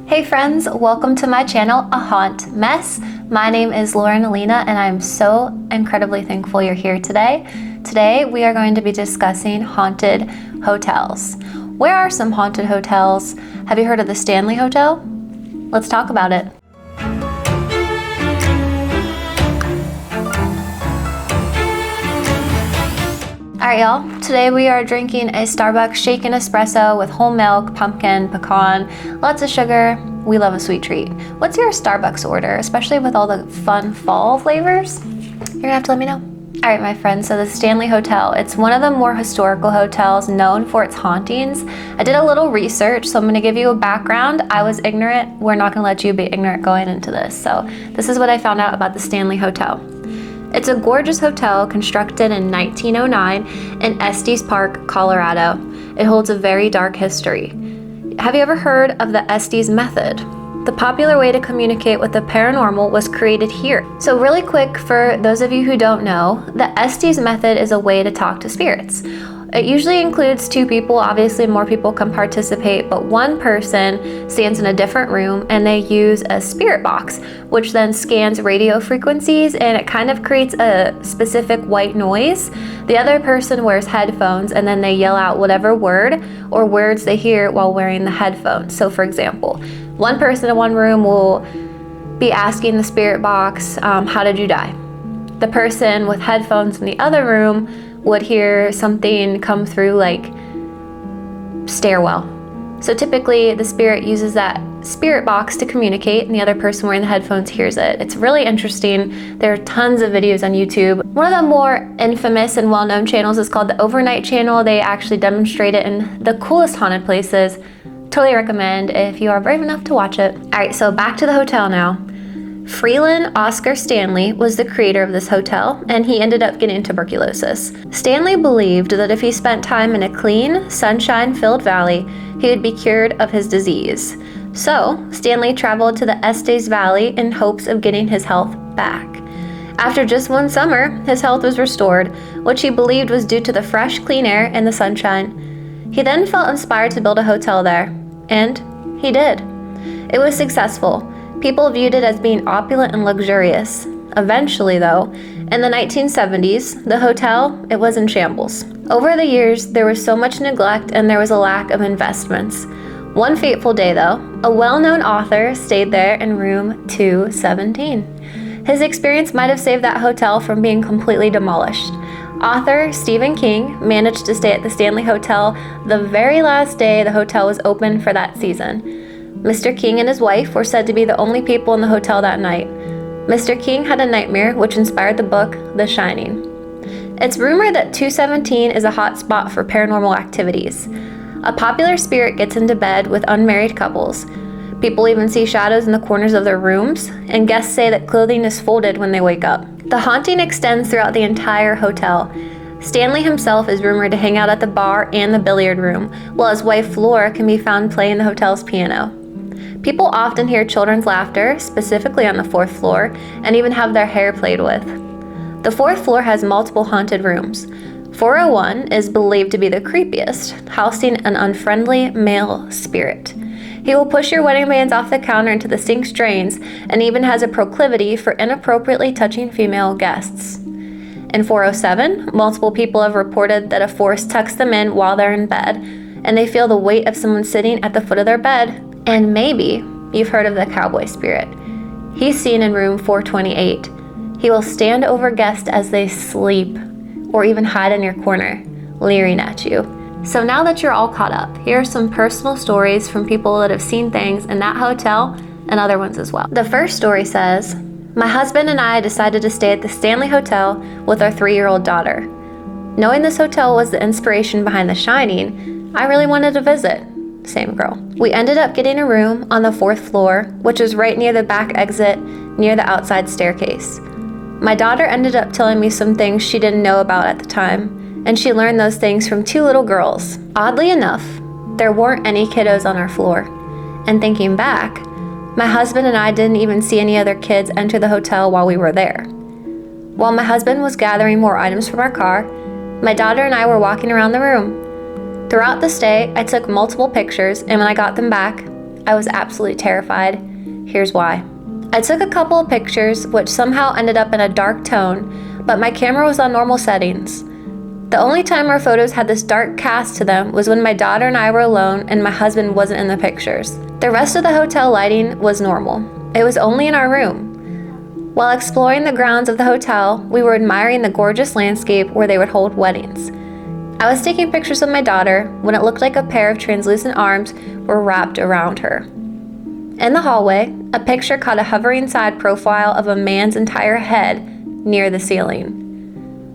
Hey friends, welcome to my channel, aHauntMess. My name is Lauren Alina and I'm so incredibly thankful you're here today. Today we are going to be discussing haunted hotels. Where are some haunted hotels? Have you heard of the Stanley Hotel? Let's talk about it. Alright y'all, today we are drinking a Starbucks shaken espresso with whole milk, pumpkin, pecan, lots of sugar. We love a sweet treat. What's your Starbucks order, especially with all the fun fall flavors? You're gonna have to let me know. Alright my friends, so the Stanley Hotel, it's one of the more historical hotels known for its hauntings. I did a little research, so I'm gonna give you a background. I was ignorant. We're not gonna let you be ignorant going into this. So this is what I found out about the Stanley Hotel. It's a gorgeous hotel constructed in 1909 in Estes Park, Colorado. It holds a very dark history. Have you ever heard of the Estes method? The popular way to communicate with the paranormal was created here. So really quick, for those of you who don't know, the Estes method is a way to talk to spirits. It usually includes two people. Obviously more people can participate, but one person stands in a different room and they use a spirit box, which then scans radio frequencies and it kind of creates a specific white noise. The other person wears headphones and then they yell out whatever word or words they hear while wearing the headphones. So for example, one person in one room will be asking the spirit box, how did you die? The person with headphones in the other room would hear something come through like stairwell. So typically the spirit uses that spirit box to communicate and the other person wearing the headphones hears it. It's really interesting. There are tons of videos on YouTube. One of the more infamous and well-known channels is called the Overnight channel. They actually demonstrate it in the coolest haunted places. Totally recommend if you are brave enough to watch it. All right, so back to the hotel now. Freeland Oscar Stanley was the creator of this hotel, and he ended up getting tuberculosis. Stanley believed that if he spent time in a clean, sunshine-filled valley, he would be cured of his disease. So, Stanley traveled to the Estes Valley in hopes of getting his health back. After just one summer, his health was restored, which he believed was due to the fresh, clean air and the sunshine. He then felt inspired to build a hotel there, and he did. It was successful. People viewed it as being opulent and luxurious. Eventually, though, in the 1970s, the hotel, it was in shambles. Over the years, there was so much neglect and there was a lack of investments. One fateful day, though, a well-known author stayed there in room 217. His experience might have saved that hotel from being completely demolished. Author Stephen King managed to stay at the Stanley Hotel the very last day the hotel was open for that season. Mr. King and his wife were said to be the only people in the hotel that night. Mr. King had a nightmare which inspired the book, The Shining. It's rumored that 217 is a hot spot for paranormal activities. A popular spirit gets into bed with unmarried couples. People even see shadows in the corners of their rooms, and guests say that clothing is folded when they wake up. The haunting extends throughout the entire hotel. Stanley himself is rumored to hang out at the bar and the billiard room, while his wife Flora can be found playing the hotel's piano. People often hear children's laughter, specifically on the 4th floor, and even have their hair played with. The 4th floor has multiple haunted rooms. 401 is believed to be the creepiest, housing an unfriendly male spirit. He will push your wedding bands off the counter into the sink's drains and even has a proclivity for inappropriately touching female guests. In 407, multiple people have reported that a force tucks them in while they're in bed, and they feel the weight of someone sitting at the foot of their bed. And maybe you've heard of the cowboy spirit. He's seen in room 428. He will stand over guests as they sleep or even hide in your corner, leering at you. So now that you're all caught up, here are some personal stories from people that have seen things in that hotel and other ones as well. The first story says, my husband and I decided to stay at the Stanley Hotel with our 3-year-old daughter. Knowing this hotel was the inspiration behind The Shining, I really wanted to visit. Same girl. We ended up getting a room on the 4th floor, which is right near the back exit, near the outside staircase. My daughter ended up telling me some things she didn't know about at the time, and she learned those things from 2 little girls. Oddly enough, there weren't any kiddos on our floor. And thinking back, my husband and I didn't even see any other kids enter the hotel while we were there. While my husband was gathering more items from our car, my daughter and I were walking around the room. Throughout the stay, I took multiple pictures, and when I got them back, I was absolutely terrified. Here's why. I took a couple of pictures, which somehow ended up in a dark tone, but my camera was on normal settings. The only time our photos had this dark cast to them was when my daughter and I were alone and my husband wasn't in the pictures. The rest of the hotel lighting was normal. It was only in our room. While exploring the grounds of the hotel, we were admiring the gorgeous landscape where they would hold weddings. I was taking pictures of my daughter when it looked like a pair of translucent arms were wrapped around her. In the hallway, a picture caught a hovering side profile of a man's entire head near the ceiling.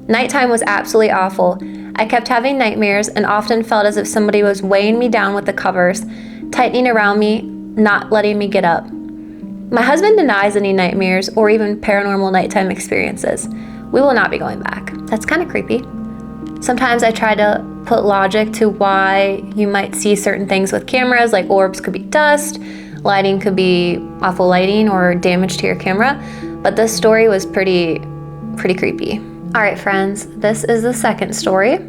Nighttime was absolutely awful. I kept having nightmares and often felt as if somebody was weighing me down with the covers, tightening around me, not letting me get up. My husband denies any nightmares or even paranormal nighttime experiences. We will not be going back. That's kind of creepy. Sometimes I try to put logic to why you might see certain things with cameras, like orbs could be dust, lighting could be awful lighting or damage to your camera, but this story was pretty creepy. All right, friends, this is the second story.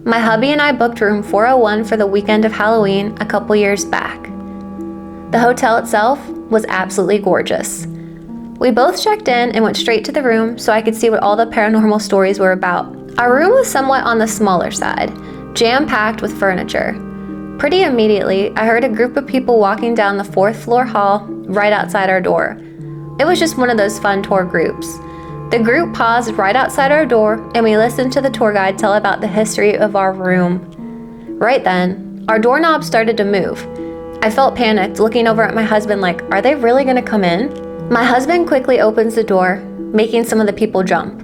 My hubby and I booked room 401 for the weekend of Halloween a couple years back. The hotel itself was absolutely gorgeous. We both checked in and went straight to the room so I could see what all the paranormal stories were about. Our room was somewhat on the smaller side, jam-packed with furniture. Pretty immediately, I heard a group of people walking down the 4th floor hall right outside our door. It was just one of those fun tour groups. The group paused right outside our door and we listened to the tour guide tell about the history of our room. Right then, our doorknob started to move. I felt panicked, looking over at my husband like, are they really gonna come in? My husband quickly opens the door, making some of the people jump.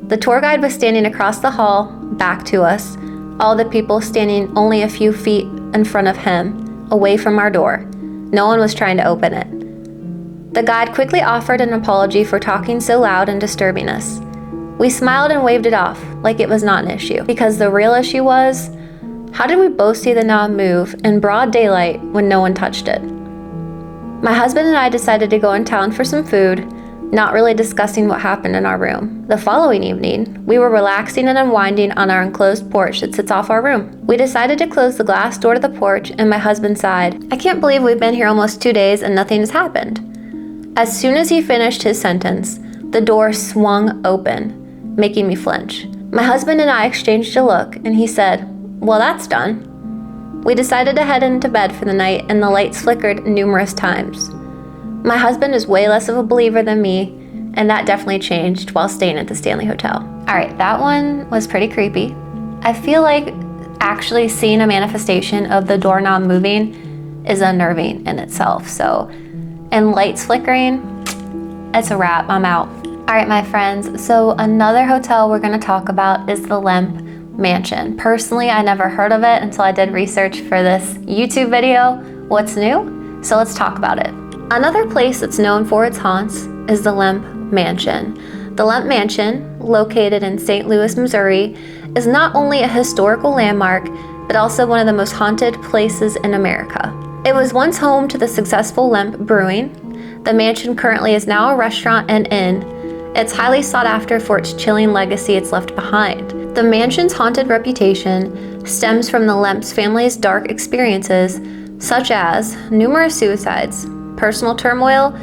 The tour guide was standing across the hall, back to us, all the people standing only a few feet in front of him, away from our door. No one was trying to open it. The guide quickly offered an apology for talking so loud and disturbing us. We smiled and waved it off, like it was not an issue, because the real issue was, how did we both see the knob move in broad daylight when no one touched it? My husband and I decided to go in town for some food, not really discussing what happened in our room. The following evening, we were relaxing and unwinding on our enclosed porch that sits off our room. We decided to close the glass door to the porch and my husband sighed, I can't believe we've been here almost 2 days and nothing has happened. As soon as he finished his sentence, the door swung open, making me flinch. My husband and I exchanged a look and he said, well, that's done. We decided to head into bed for the night and the lights flickered numerous times. My husband is way less of a believer than me, and that definitely changed while staying at the Stanley Hotel. All right, that one was pretty creepy. I feel like actually seeing a manifestation of the doorknob moving is unnerving in itself. So, and lights flickering, it's a wrap, I'm out. All right, my friends, so another hotel we're gonna talk about is the Lemp Mansion. Personally, I never heard of it until I did research for this YouTube video, What's New? So let's talk about it. Another place that's known for its haunts is the Lemp Mansion. The Lemp Mansion, located in St. Louis, Missouri, is not only a historical landmark, but also one of the most haunted places in America. It was once home to the successful Lemp Brewing. The mansion currently is now a restaurant and inn. It's highly sought after for its chilling legacy it's left behind. The mansion's haunted reputation stems from the Lemp's family's dark experiences, such as numerous suicides, personal turmoil,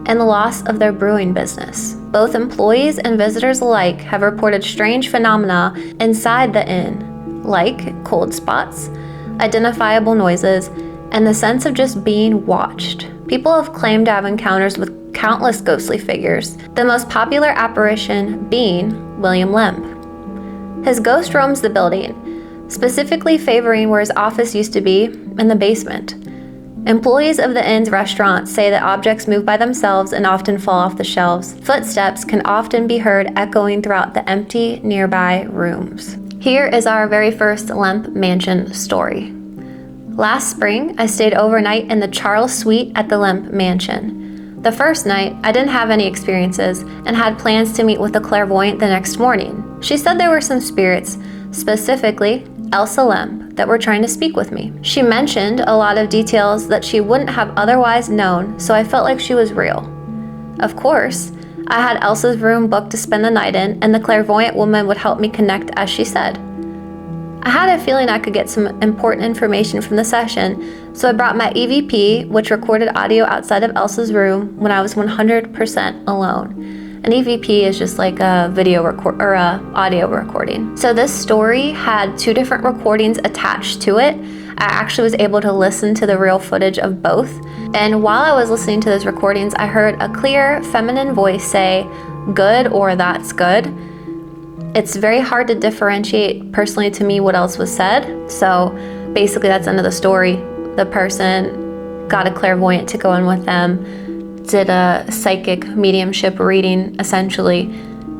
and the loss of their brewing business. Both employees and visitors alike have reported strange phenomena inside the inn, like cold spots, identifiable noises, and the sense of just being watched. People have claimed to have encounters with countless ghostly figures, the most popular apparition being William Lemp. His ghost roams the building, specifically favoring where his office used to be, in the basement. Employees of the inn's restaurant say that objects move by themselves and often fall off the shelves. Footsteps can often be heard echoing throughout the empty nearby rooms. Here is our very first Lemp Mansion story. Last spring, I stayed overnight in the Charles Suite at the Lemp Mansion. The first night, I didn't have any experiences and had plans to meet with a clairvoyant the next morning. She said there were some spirits, specifically Elsa Lemp, that were trying to speak with me. She mentioned a lot of details that she wouldn't have otherwise known, so I felt like she was real. Of course, I had Elsa's room booked to spend the night in, and the clairvoyant woman would help me connect as she said. I had a feeling I could get some important information from the session, so I brought my EVP, which recorded audio outside of Elsa's room when I was 100% alone. An EVP is just like a video record or a audio recording. So this story had 2 different recordings attached to it. I actually was able to listen to the real footage of both. And while I was listening to those recordings, I heard a clear feminine voice say, "Good" or "That's good." It's very hard to differentiate personally to me what else was said. So basically that's the end of the story. The person got a clairvoyant to go in with them, did a psychic mediumship reading essentially,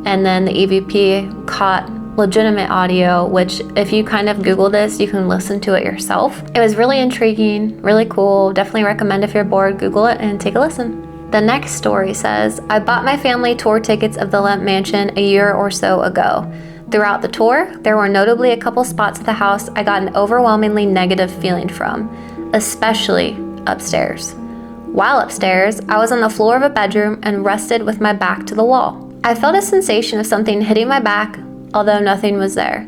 and then the EVP caught legitimate audio, which if you kind of Google this, you can listen to it yourself. It was really intriguing, really cool. Definitely recommend if you're bored, Google it and take a listen. The next story says, I bought my family tour tickets of the Lemp Mansion a year or so ago. Throughout the tour, there were notably a couple spots of the house I got an overwhelmingly negative feeling from, especially upstairs. While upstairs, I was on the floor of a bedroom and rested with my back to the wall. I felt a sensation of something hitting my back, although nothing was there.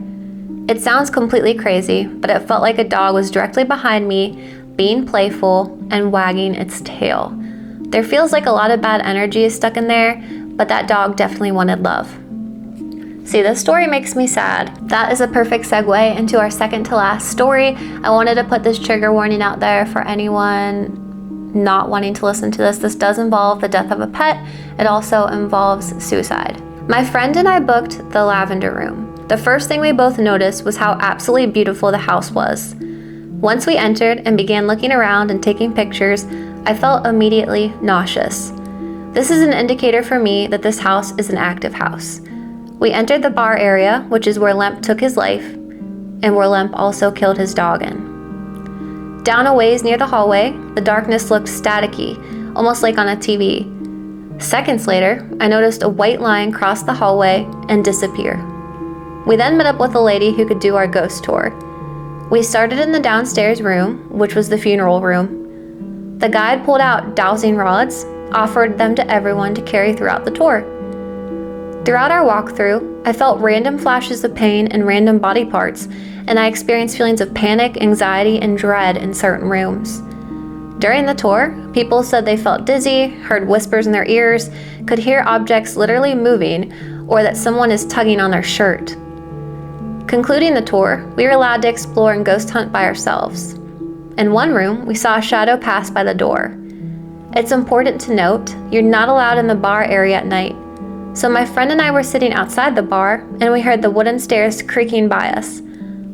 It sounds completely crazy, but it felt like a dog was directly behind me, being playful and wagging its tail. There feels like a lot of bad energy is stuck in there, but that dog definitely wanted love. See, this story makes me sad. That is a perfect segue into our second to last story. I wanted to put this trigger warning out there for anyone not wanting to listen to this. This does involve the death of a pet. It also involves suicide. My friend and I booked the lavender room. The first thing we both noticed was how absolutely beautiful the house was. Once we entered and began looking around and taking pictures, I felt immediately nauseous. This is an indicator for me that this house is an active house. We entered the bar area, which is where Lemp took his life, and where Lemp also killed his dog in. Down a ways near the hallway, the darkness looked staticky, almost like on a TV. Seconds later, I noticed a white line cross the hallway and disappear. We then met up with a lady who could do our ghost tour. We started in the downstairs room, which was the funeral room. The guide pulled out dowsing rods, offered them to everyone to carry throughout the tour. Throughout our walkthrough, I felt random flashes of pain in random body parts, and I experienced feelings of panic, anxiety, and dread in certain rooms. During the tour, people said they felt dizzy, heard whispers in their ears, could hear objects literally moving, or that someone is tugging on their shirt. Concluding the tour, we were allowed to explore and ghost hunt by ourselves. In one room, we saw a shadow pass by the door. It's important to note, you're not allowed in the bar area at night. So my friend and I were sitting outside the bar, and we heard the wooden stairs creaking by us.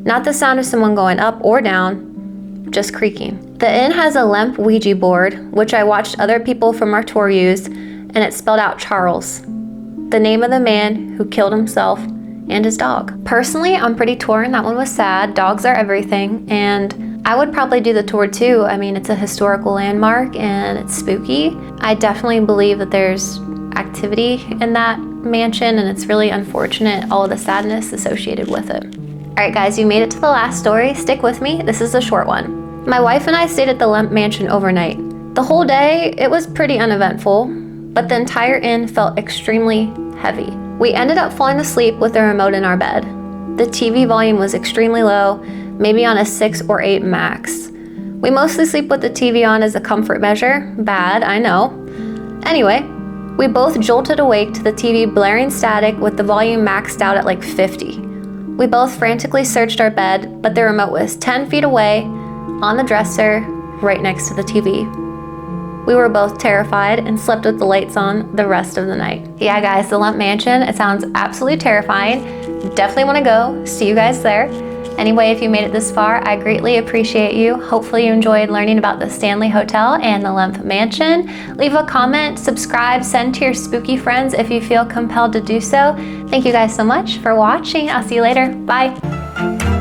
Not the sound of someone going up or down, just creaking. The inn has a Lemp Ouija board, which I watched other people from our tour use, and it spelled out Charles, the name of the man who killed himself and his dog. Personally, I'm pretty torn. That one was sad. Dogs are everything, and I would probably do the tour too. I mean, it's a historical landmark and it's spooky. I definitely believe that there's activity in that mansion, and it's really unfortunate, all of the sadness associated with it. All right, guys, you made it to the last story. Stick with me. This is a short one. My wife and I stayed at the Lemp Mansion overnight. The whole day, it was pretty uneventful, but the entire inn felt extremely heavy. We ended up falling asleep with the remote in our bed. The TV volume was extremely low, maybe on a 6 or 8 max. We mostly sleep with the TV on as a comfort measure. Bad, I know. Anyway, we both jolted awake to the TV blaring static with the volume maxed out at like 50. We both frantically searched our bed, but the remote was 10 feet away, on the dresser, right next to the TV. We were both terrified and slept with the lights on the rest of the night. Yeah, guys, the Lemp Mansion, it sounds absolutely terrifying. Definitely want to go. See you guys there. Anyway, if you made it this far, I greatly appreciate you. Hopefully you enjoyed learning about the Stanley Hotel and the Lemp Mansion. Leave a comment, subscribe, send to your spooky friends if you feel compelled to do so. Thank you guys so much for watching. I'll see you later. Bye.